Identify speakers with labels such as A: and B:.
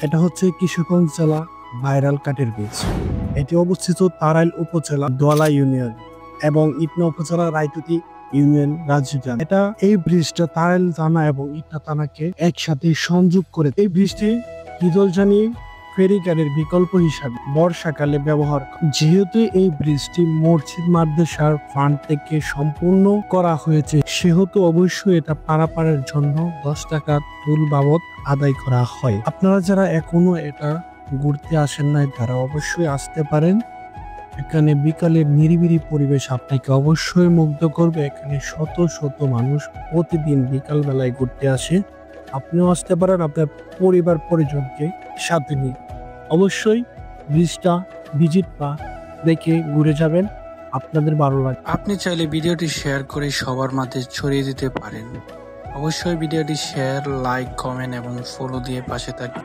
A: এটা হচ্ছে কিশোরগঞ্জ জেলা ভাইরাল কাঠের ব্রিজ। এটি অবস্থিত তাড়াইল উপজেলা দোয়ালা ইউনিয়ন এবং ইটনা উপজেলা রায়তুতি ইউনিয়ন রাজধানী। এই ব্রিজটা তাড়াইল থানা এবং ইটনা থানাকে একসাথে সংযোগ করে। এই ব্রিজটি হিদলজানি ফেরিঘাটের বিকল্প হিসাবে বর্ষাকালে ব্যবহার করে। যেহেতু এই ব্রিজটি মসজিদ মাদ্রাসার ফান্ড থেকে সম্পূর্ণ করা হয়েছে, সেহেতু অবশ্যই এটা পারাপারের জন্য 10 টাকা টোল বাবদ আদায় করা হয়। আপনারা যারা এখনো এটা ঘুরতে আসেন নাই তারা অবশ্যই আসতে পারেন। এখানে বিকালের নিরিবিলি পরিবেশ আপনাকে অবশ্যই মুগ্ধ করবে। এখানে শত শত মানুষ প্রতিদিন বিকাল বেলায় ঘুরতে আসে। আপনিও আসতে পারেন আপনার পরিবার পরিজনকে সাথে নিয়ে। অবশ্যই ব্রিজটা ভিজিট বা দেখে ঘুরে যাবেন, আপনাদের ভালো লাগবে।
B: আপনি চাইলে ভিডিওটি শেয়ার করে সবার মাঝে ছড়িয়ে দিতে পারেন। অবশ্যই ভিডিওটি শেয়ার, লাইক, কমেন্ট এবং ফলো দিয়ে পাশে থাকবেন।